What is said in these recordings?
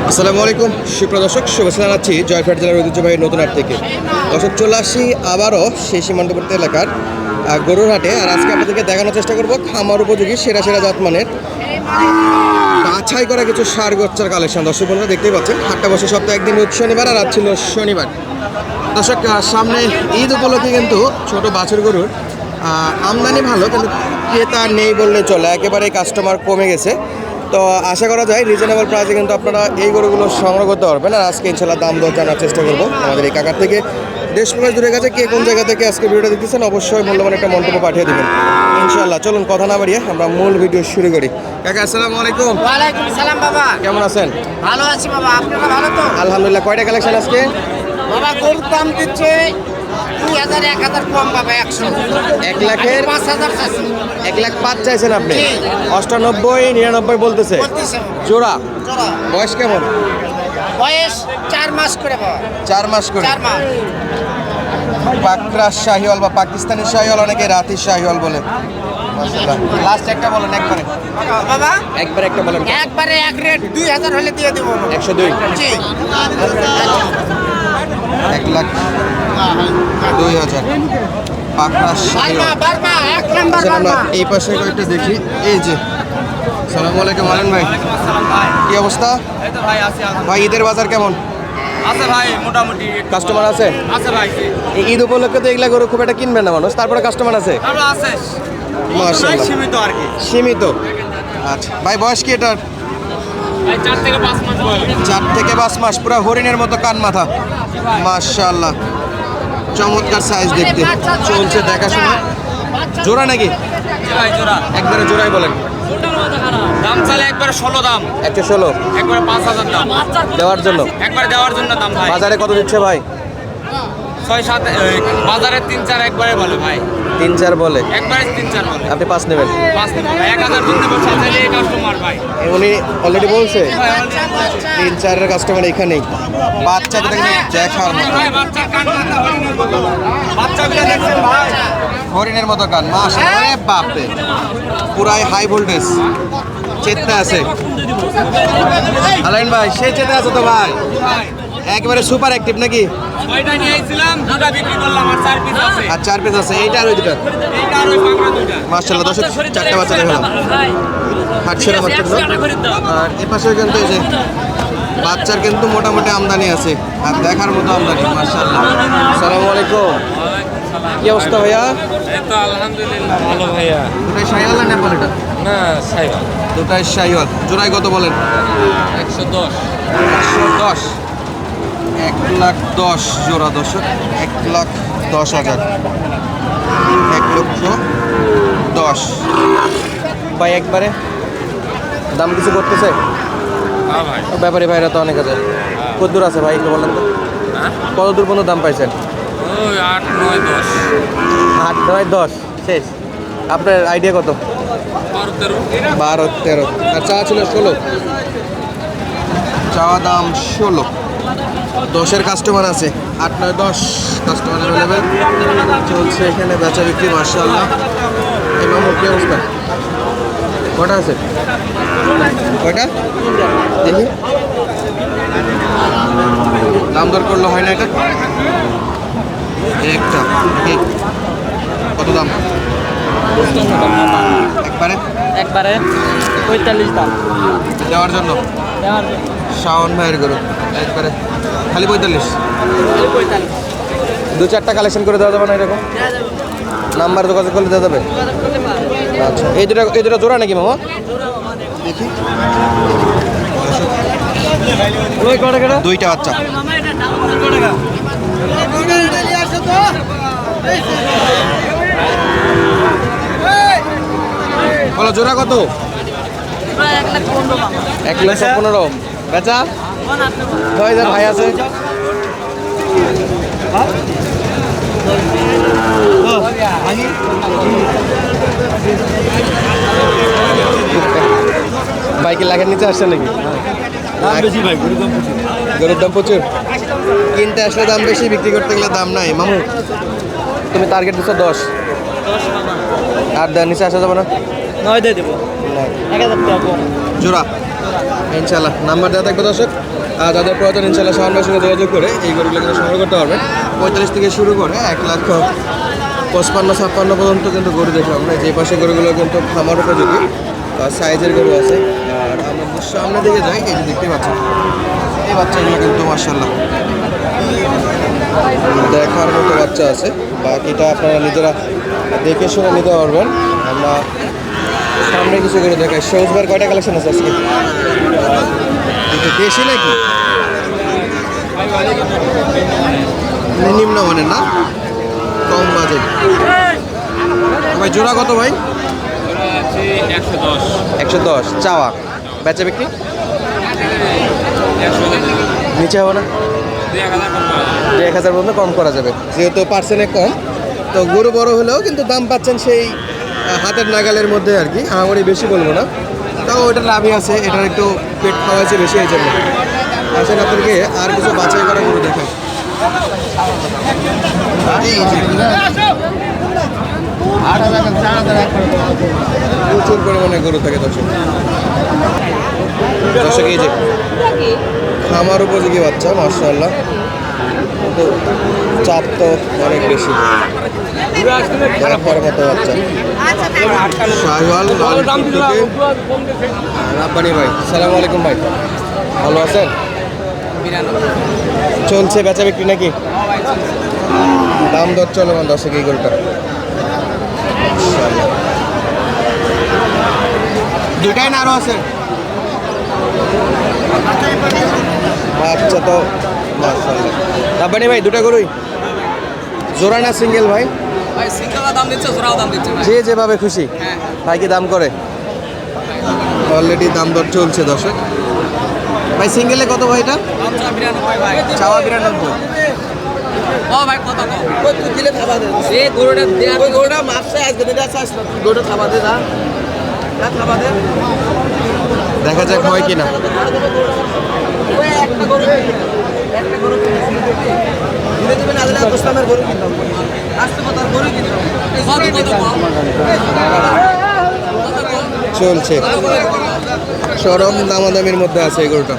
আসসালামু আলাইকুম সুপ্রিয় দর্শক, শুভেচ্ছা জানাচ্ছি জয়পুরহাট জেলার ঐতিহ্যবাহী নতুন হাট থেকে। দর্শক, চলে আসি আবারও সেই সীমান্তবর্তী এলাকার গরুর হাটে। আর আজকে আপনাদেরকে দেখানোর চেষ্টা করব খামার উপযোগী সেরা সেরা জাতমানের বাছাই করা কিছু ষাঁড় গচ্চার কালেকশন। দর্শক বন্ধুরা দেখতেই পাচ্ছেন, হাটটা বসে সপ্তাহে একদিন রোজ শনিবার আর আজ ছিল শনিবার। দর্শক, সামনে ঈদ উপলক্ষে কিন্তু ছোট বাছুর গরুর আমদানি ভালো, কিন্তু ক্রেতা নেই বললে চলে, একেবারে কাস্টমার কমে গেছে। তো আশা করা যায় রিজনেবল প্রাইসে কিন্তু আপনারা এই গরুগুলো সংগ্রহ করতে পারবেন। আর আজকে ইনশাল্লাহ দাম দর জানার চেষ্টা করবো আমাদের এই কাকার থেকে। দেশ প্রকাশ দূরে গেছে, কে কোন জায়গা থেকে আজকে ভিডিওটা দেখতেছেন অবশ্যই মূল্যবান একটা মন্তব্য পাঠিয়ে দেবেন ইনশাল্লাহ। চলুন কথা না বাড়িয়ে আমরা মূল ভিডিও শুরু করি। কাকা আসসালামু আলাইকুম। ওয়ালাইকুম সালাম বাবা। কেমন আছেন? ভালো আছি বাবা, আপনারা ভালো তো? আলহামদুলিল্লাহ। কয়টা কালেকশন আজকে? বাবা গরুর দাম দিচ্ছে 2000 1000 কম বাবা, 100 1 লাখের 5000 চাইছি। 1,05,000 চাইছেন আপনি? জি। 98 99 বলতেছে বলতেছে জোড়া। জোড়া। বয়স কেমন? বয়স 4 মাস করে বাবা, 4 মাস করে। 4 মাস। পাকড়া শাহিওয়াল বা পাকিস্তানি শাহিওয়াল, অনেকে রাতি শাহিওয়াল বলে। মাশাআল্লাহ। লাস্ট একটা বলেন একবারে। বাবা একবার একটা বলেন। একবারে এক রেট 2000 হলে দিয়ে দেবো। 102। জি। 1,02,000 পাকড়া শাহিওয়াল। বারমা এক নাম্বার আচ্ছা, আমরা বারমা। এই পাশে কয়েকটা দেখি। এই যে সালামু আলাইকুম আলেন ভাই, কি অবস্থা ভাই? ঈদের বাজার কেমন আছে ভাই? মোটামুটি কাস্টমার আছে? আছে ভাই। এই ঈদ উপলক্ষে তো এগুলা গরু খুব একটা কিনবেন না মানুষ, তারপরে কাস্টমার আছে তারপর আছে মাশাআল্লাহ। সীমিত আর কি। সীমিত। আচ্ছা ভাই, বয়স কি এটার? ভাই 4 থেকে 5 মাস বয়স। 4 থেকে 5 মাস, পুরো হরিণের মতো কান মাথা। মাশাআল্লাহ, চমৎকার সাইজ দেখতে। চলছে দেখাশোনা। জোড়া নাকি? জি ভাই জোড়া। একবারে জোড়াই বলেন। দাম চালে একবারে 16 দাম, 116 একবারে 5000 দাম দেওয়ার জন্য। একবারে দেওয়ার জন্য দাম ভাই। বাজারে কত দিচ্ছে ভাই? 6-7 বাজারে 3-4 একবারে বলে ভাই, 3-4 বলে, একবারে 3-4 বলে। আপনি 5 নেবেন? 5 নেবে ভাই, 1000 দিন দেবো সাথে এই কাস্টমার ভাই। উনি অলরেডি বলছে ভাই already বলছে। 3-4 কাস্টমার এখানেই। বাচ্চাটা দেখেন দেখার মতো, ভাই বাচ্চার কান মাথা হরিণের মতো। বাচ্চাগুলো দেখছেন ভাই? হরিণের মতো কান। মাশাআল্লাহ, আরে বাপরে, পুরাই হাই ভোল্টেজ চেতনা আছে। আলাইন ভাই, সে চেতনা আছে তো ভাই, একেবারে সুপার অ্যাক্টিভ নাকি? ওইটা নিয়ে আইছিলাম, দুটা বিক্রি করলাম আর 4 পিস আছে। আর 4 পিস আছে, এইটা আর ওই দুটা। এইটা আর ওই পাকড়া দুইটা। মাশাআল্লাহ, 4টা বাচ্চা দেখালাম। হাটছেরা বাচ্চা। আর এ পাশে কিন্তু এই যে বাচ্চার কিন্তু মোটামুটি আমদানি আছে, আর দেখার মতো আমদানি। মাশাআল্লাহ। আসসালামু আলাইকুম, কি অবস্থা ভাইয়া? এই তো আলহামদুলিল্লাহ ভালো ভাইয়া। দুটাই শাহিওয়াল না নেপাল? এটা না সাইবা দুটাই শাহিওয়াল। জোড়ায় কত বলেন? 110। 110। 1,10,000 জোড়া। দর্শক, 1,10,000, 1,10,000 ভাই। একবারে দাম কিছু করতেছে? হ্যাঁ ভাই। ব্যাপারী ভাইরা তো অনেক আছে। কত দূর আছে ভাই একটু বলেন তো? হ্যাঁ কত দূর পর্যন্ত দাম পাইছেন? ওই 8 9 10 8 9 10 শেষ। আপনার আইডিয়া কত? 12 13। আর চা ছিল 16, চাওয়া দাম 16। 10-এর কাস্টমার আছে, 8 9 10 কাস্টমার অ্যাভেলেবেল। চলছে এখানে বেচা বিক্রি। মাশাআল্লাহ। এই মামুর কি অবস্থা? কটা আছে? কয়টা দেখি। দাম দর করলে হয় না এটা? একটা ঠিক। কত দাম? একবারে একবারে 45 দাম দেওয়ার জন্য। দেওয়ার শাওন ভাইয়ের গরু একবারে খালি 45। 45 2-4টা কালেকশন করে দেওয়া যাবে না এরকম? নাম্বার যোগাযোগ করলে দেওয়া যাবে? আচ্ছা, এই দুটো জোড়া নাকি মামা? দেখি। দুইটা বাচ্চা। বলো জোড়া কত? 1,15,000 বেচা? 9,000 ভাই আছে। বাইকে লাখের নিচে আসছে নাকি? দাম বেশি ভাই, গরুর দাম প্রচুর। গরুর দাম প্রচুর, কিনতে আসলে দাম বেশি, বিক্রি করতে গেলে দাম নাই। মামু, তুমি টার্গেট দিচ্ছ 10, আর নিচে আসা যাবে না? 9 দিয়ে দেবো। 1000 টাকা জোড়া ইনশাল্লাহ নাম্বার দেওয়া থাকবে দর্শক, আর যাদের প্রয়োজন ইনশাল্লাহ শাওন ভাইয়ের সঙ্গে যোগাযোগ করে এই গরুগুলো কিন্তু সংগ্রহ করতে পারবেন। 45 থেকে শুরু করে 1,55,56 পর্যন্ত কিন্তু গরু দেখলাম আমরা। যে পাশে গরুগুলো কিন্তু খামার উপযোগী সাইজের গরু আছে। আর আমরা সামনের দিকে যাই, এই যে দেখতে পাচ্ছেন এই বাচ্চাগুলো কিন্তু মাশাআল্লাহ দেখার মতো বাচ্চা আছে। বাকিটা আপনারা নিজেরা দেখে শুনে নিতে পারবেন। আমরা সামনে কিছু গরু দেখাই। সবুজ ভাইয়ের কয়টা কালেকশন আছে আজকে? একটু বেশি নাকি নিম্ন মানের না, কম বাজেট। ভাই জোড়া কত ভাই? 110 চাওয়া, বেচা বিক্রি নিচে হবে না? 1,000 পর্যন্ত কম করা যাবে, যেহেতু পার্সেন্টে কম। তো গরু বড় হলেও কিন্তু দাম পাচ্ছেন সেই হাতের নাগালের মধ্যে আর কি। আমারই বেশি বলবো না, তাও ওইটার লাভই আছে। এটার একটু পেট খাওয়াইছে বেশি এই জন্য। আসেন আপনাদেরকে আর কিছু বাছাই করা গরু দেখাই। প্রচুর পরিমাণে গরু থাকে দর্শক। দর্শক এই যে খামার উপযোগী বাচ্চা মাশাআল্লাহ, কিন্তু চাপ তো অনেক বেশি। দেখার মতো বাচ্চা শাহিওয়াল লাল টুকটুকে। রাব্বানি ভাই সালাম আলাইকুম ভাই, ভালো আছেন? চলছে বেচা বিক্রি নাকি? দাম দর চলমান দর্শক এই গরুটা। দুটাই না আরো আছে বাচ্চা তো মাশাআল্লাহ। রাব্বানি ভাই দুটা গরুই জোড়া না সিঙ্গেল ভাই? ভাই সিঙ্গেলও দাম দিচ্ছে, জোড়াও দাম দিচ্ছে ভাই। যে যেভাবে খুশি। হ্যাঁ। ভাই কি দাম করে? অলরেডি দাম দর চলছে দর্শক। ভাই সিঙ্গেলে কত ভাই এটা? দাম চা 92 ভাই। চাওয়া 92। ও ভাই কত কম? কই তুই দিলে খাবা দে। এই গরুটা দেয়া, ওই গরুটা মাপছে আজকে দিতে চাস না। তুই গরুটা খাবা দে না। না খাবা দে। দেখা যাক হয় কিনা। ওই একটা গরু দিলে দিবে না, দিলে গোস্তামের গরু কিনতাম। আজকে কত গরু কিনতাম। কত কত কম? চলছে চরম দামাদামির মধ্যে আছে এই গরুটা।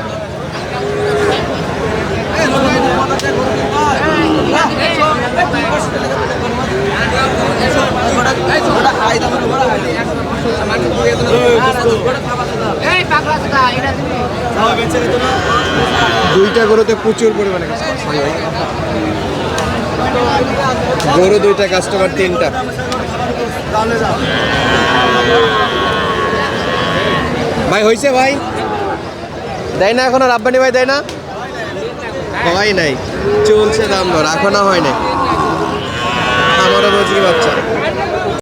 দুইটা গরুতে প্রচুর পরিমাণে গরু, দুইটা কাস্টমার, তিনটা। ভাই হয়েছে ভাই? দেয় না এখনো? রাব্বানি ভাই দেয় না? হয় নাই, চলছে দাম দর, এখনো হয় নাই। আমারও বলছি বাচ্চা